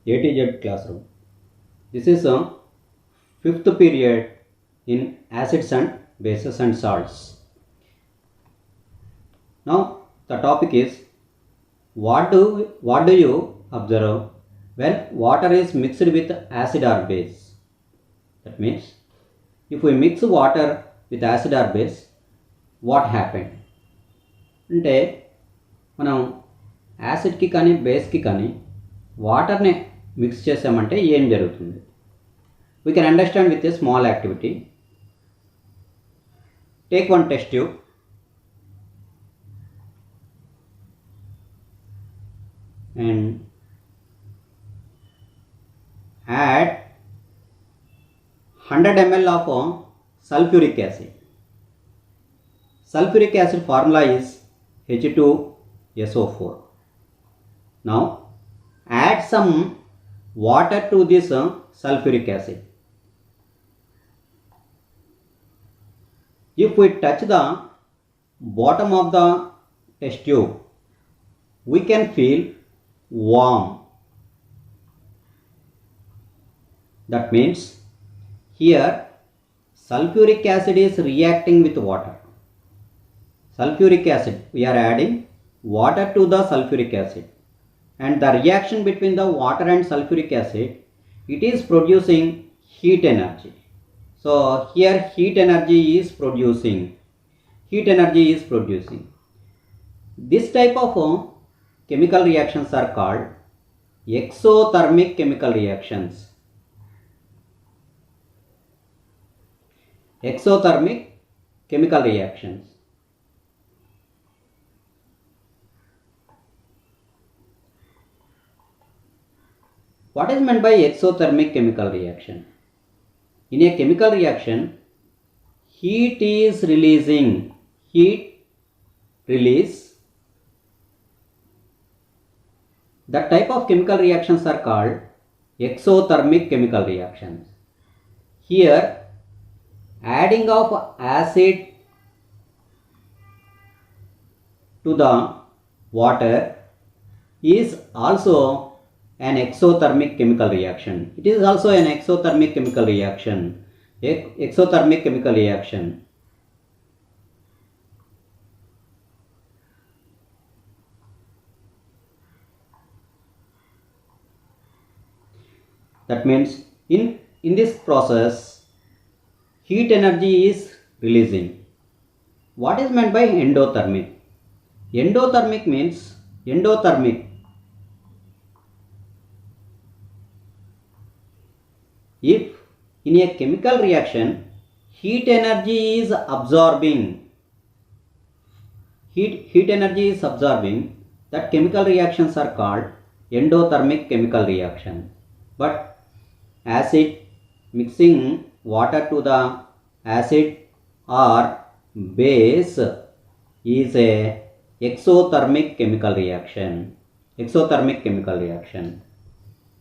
A to Z classroom. This is a fifth period in acids and bases and salts. Now the topic is what do you observe when water is mixed with acid or base? That means if we mix water with acid or base, what happened? అంటే మనం యాసిడ్కి కానీ బేస్కి కానీ వాటర్ని mix చేసామంటే ఏం జరుగుతుంది? We can understand with a small activity. Take one test tube and add 100 ml of sulfuric acid. Sulfuric acid formula is H2SO4. Now add some water to this sulfuric acid. If we touch the bottom of the test tube, we can feel warm. That means here sulfuric acid is reacting with water. Sulfuric acid, we are adding water to the sulfuric acid, and the reaction between the water and sulfuric acid, it is producing heat energy. So here heat energy is producing. This type of chemical reactions are called exothermic chemical reactions. Exothermic chemical reactions. What is meant by exothermic chemical reaction? In a chemical reaction, heat is releasing. Heat release. That type of chemical reactions are called exothermic chemical reactions. Here, adding of acid to the water is also an exothermic chemical reaction. It is also an exothermic chemical reaction. Exothermic chemical reaction. That means in this process, heat energy is releasing. What is meant by endothermic? Endothermic means if in a chemical reaction heat energy is absorbing, that chemical reactions are called endothermic chemical reaction. But acid mixing water to the acid or base is a exothermic chemical reaction.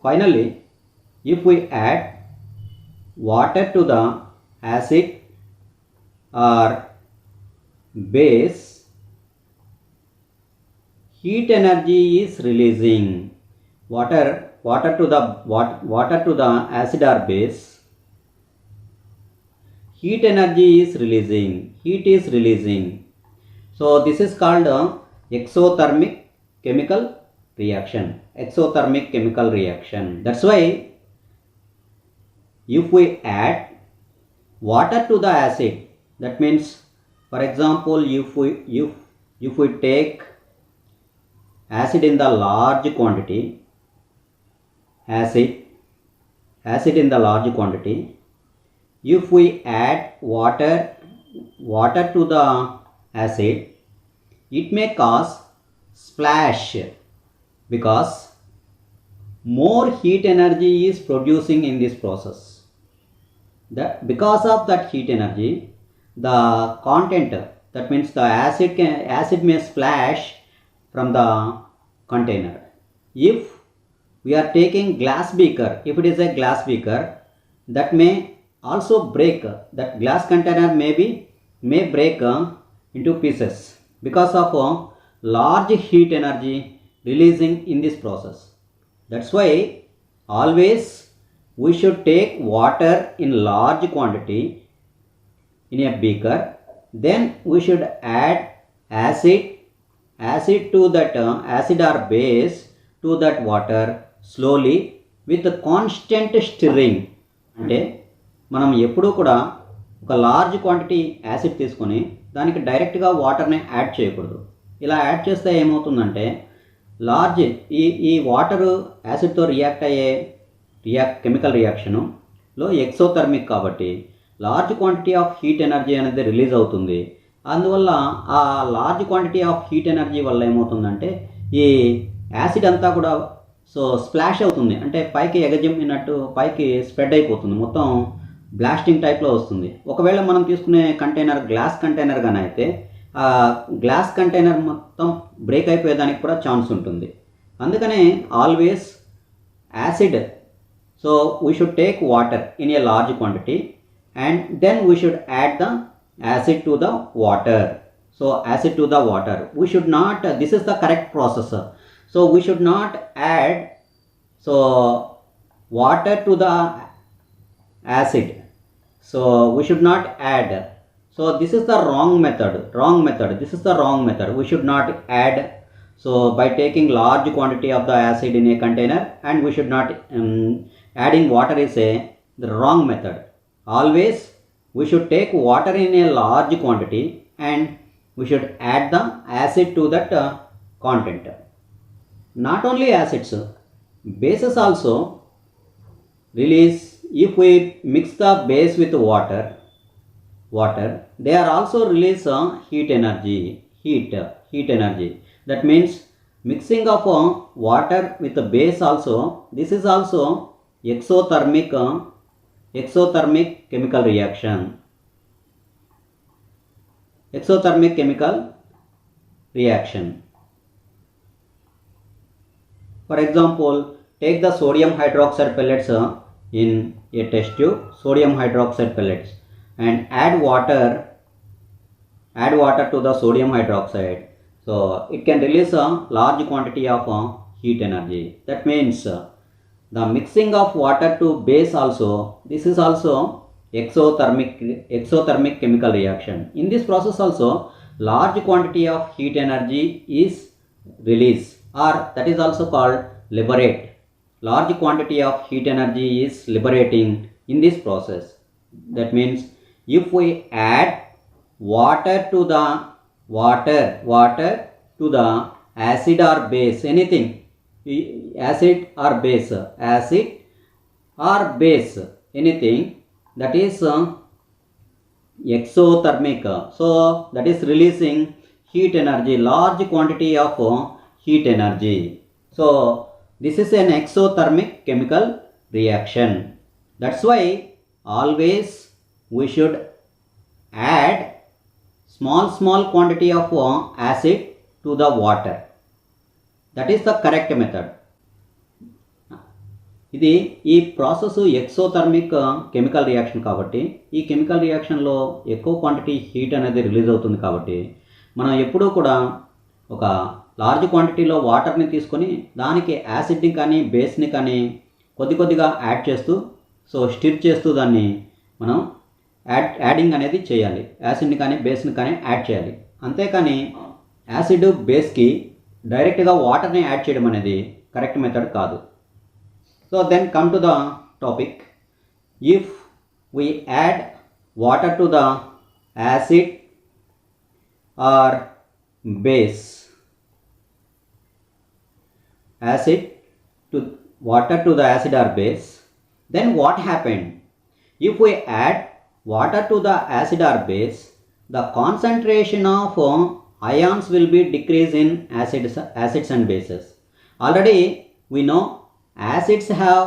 Finally, if we add water to the acid or base, heat energy is releasing. Water to the acid or base, heat energy is releasing. So this is called exothermic chemical reaction. That's why if we add water to the acid, that means, for example, if we take acid in the large quantity, acid in the large quantity, if we add water to the acid, it may cause splash because more heat energy is producing in this process. Because of that heat energy, the content, that means the acid may splash from the container. If we are taking glass beaker, if it is a glass beaker, that may also break, that glass container may break into pieces because of large heat energy releasing in this process. That's why always we should take water in large quantity in a beaker, then we should add acid to that acid or base to that water slowly with constant stirring. అంటే మనం ఎప్పుడూ కూడా ఒక large quantity acid తీసుకొని దానికి డైరెక్ట్గా వాటర్ని add చేయకూడదు. ఇలా యాడ్ చేస్తే ఏమవుతుందంటే లార్జ్ ఈ వాటరు యాసిడ్తో రియాక్ట్ అయ్యే కెమికల్ రియాక్షన్లో ఎక్సోథర్మిక్ కాబట్టి large quantity of heat energy అనేది రిలీజ్ అవుతుంది. అందువల్ల ఆ large quantity of heat energy వల్ల ఏమవుతుందంటే ఈ యాసిడ్ అంతా కూడా స్ప్లాష్ అవుతుంది, అంటే పైకి ఎగజిమ్మినట్టు పైకి స్ప్రెడ్ అయిపోతుంది, మొత్తం బ్లాస్టింగ్ టైప్లో వస్తుంది. ఒకవేళ మనం తీసుకునే కంటైనర్ గ్లాస్ కంటైనర్ కానీ అయితే ఆ గ్లాస్ కంటైనర్ మొత్తం బ్రేక్ అయిపోయేదానికి కూడా ఛాన్స్ ఉంటుంది. అందుకనే always acid, so we should take water in a large quantity and then we should add the acid to the water. So acid to the water, we should not, this is the correct process, so we should not add water to the acid, so we should not add, so this is the wrong method, this is the wrong method. We should not add, so by taking large quantity of the acid in a container, and we should not adding water is the wrong method. Always we should take water in a large quantity and we should add the acid to that content. Not only acids, bases also release. If we mix the base with water, they are also release heat energy. That means mixing of water with the base also, this is also exothermic chemical reaction. For example, take the sodium hydroxide pellets in a test tube, sodium hydroxide pellets, and add water to the sodium hydroxide, so it can release a large quantity of heat energy. That means the mixing of water to base also, this is also exothermic chemical reaction. In this process also large quantity of heat energy is released, or that is also called liberate. Large quantity of heat energy is liberating in this process. That means if we add water to the acid or base, anything, acid or base, anything that is exothermic, so that is releasing heat energy, large quantity of heat energy. So this is an exothermic chemical reaction. That's why always we should add small quantity of acid to the water. That is the correct method. ఇది ఈ process exothermic chemical reaction కాబట్టి ఈ chemical రియాక్షన్లో ఎక్కువ quantity heat అనేది release అవుతుంది కాబట్టి మనం ఎప్పుడూ కూడా ఒక లార్జ్ క్వాంటిటీలో వాటర్ని తీసుకొని దానికి యాసిడ్ని కానీ బేస్ని కానీ కొద్దిగా యాడ్ చేస్తూ స్టిర్ చేస్తూ దాన్ని మనం యాడింగ్ అనేది చేయాలి. యాసిడ్ని కానీ బేస్ని కానీ యాడ్ చేయాలి. అంతేకాని యాసిడ్ బేస్కి డైరెక్ట్గా వాటర్ని యాడ్ చేయడం అనేది కరెక్ట్ మెథడ్ కాదు. So then come to the topic. If we add water to the acid or base, water to the acid or base, then what happened? If we add water to the acid or base, the concentration of ions will be decreased in acids and bases. Already we know acids have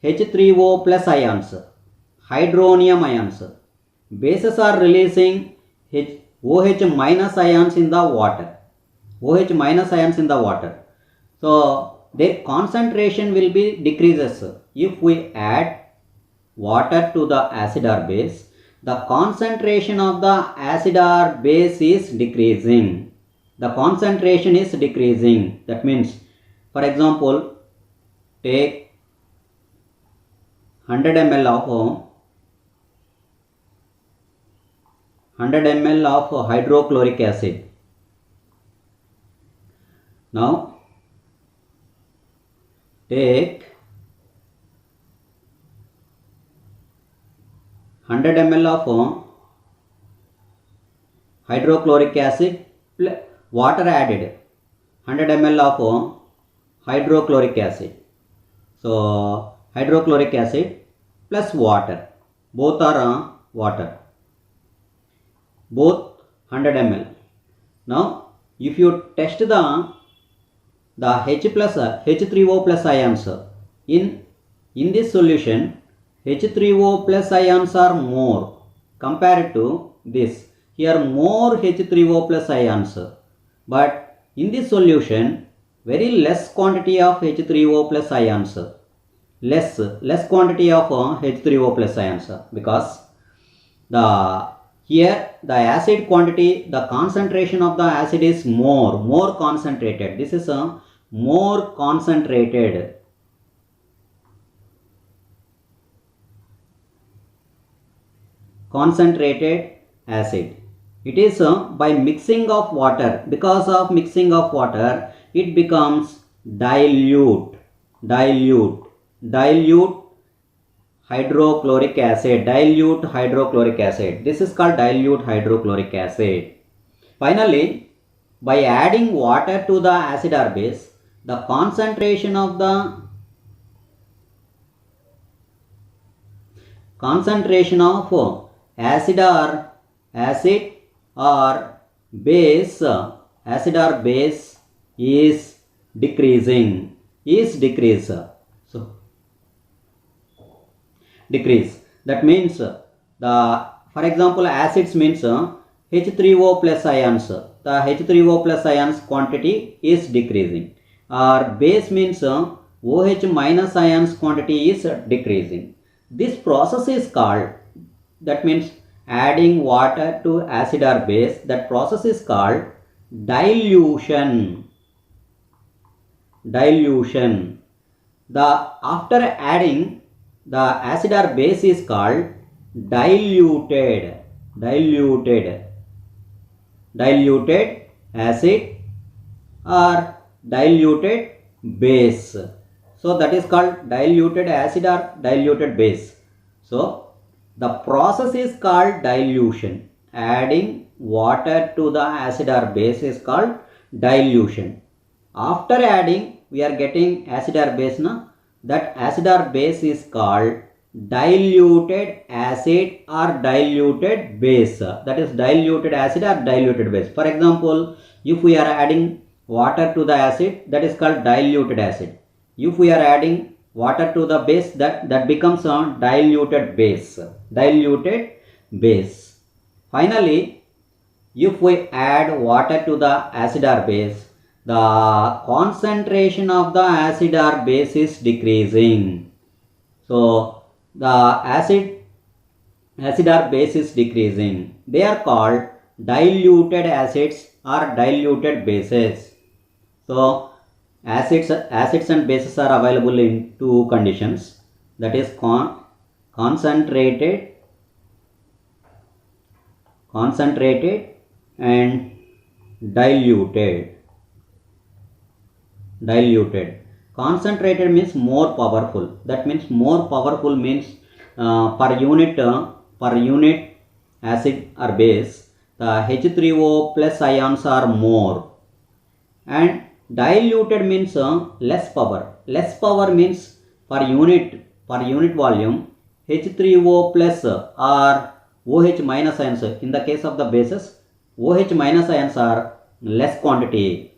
H3O plus ions, hydronium ions. Bases are releasing OH minus ions in the water. So their concentration will be decreases. If we add water to the acid or base, the concentration of the acid or base is decreasing. That means, for example, take 100 ml of hydrochloric acid. Now take 100 ml of hydrochloric acid, water added, 100 ml of hydrochloric acid. So hydrochloric acid plus water, both are water, both 100 ml. Now if you test the H3O plus ions in this solution, H3O plus ions are more compared to this. Here more H3O plus ions, but in this solution very less quantity of H3O plus ions, less quantity of H3O plus ions, because here the acid quantity, the concentration of the acid is more concentrated. This is a more concentrated acid. It is by mixing of water, because of mixing of water it becomes dilute hydrochloric acid. This is called dilute hydrochloric acid. Finally, by adding water to the acid or base, the concentration of acid or base is decreasing. So decrease, that means for example acids means H3O plus ions, the H3O plus ions quantity is decreasing, or base means OH minus ions quantity is decreasing. This process is called, that means adding water to acid or base, that process is called dilution. After adding the acid or base is called diluted acid or diluted base. So that is called diluted acid or diluted base. So the process is called dilution. Adding water to the acid or base is called dilution. After adding we are getting acid or base, that acid or base is called diluted acid or diluted base. That is diluted acid or diluted base. For example, if we are adding water to the acid, that is called diluted acid. If we are adding water to the base, that becomes a diluted base. Finally, if we add water to the acid or base, the concentration of the acid or base is decreasing. So the acid or base is decreasing. They are called diluted acids or diluted bases. So acids and bases are available in two conditions, that is concentrated and diluted. Concentrated means more powerful. That means more powerful means per unit acid or base, the H3O plus ions are more. And diluted means less power. Less power means per unit volume, H3O plus or OH minus ions. In the case of the bases, OH minus ions are less quantity.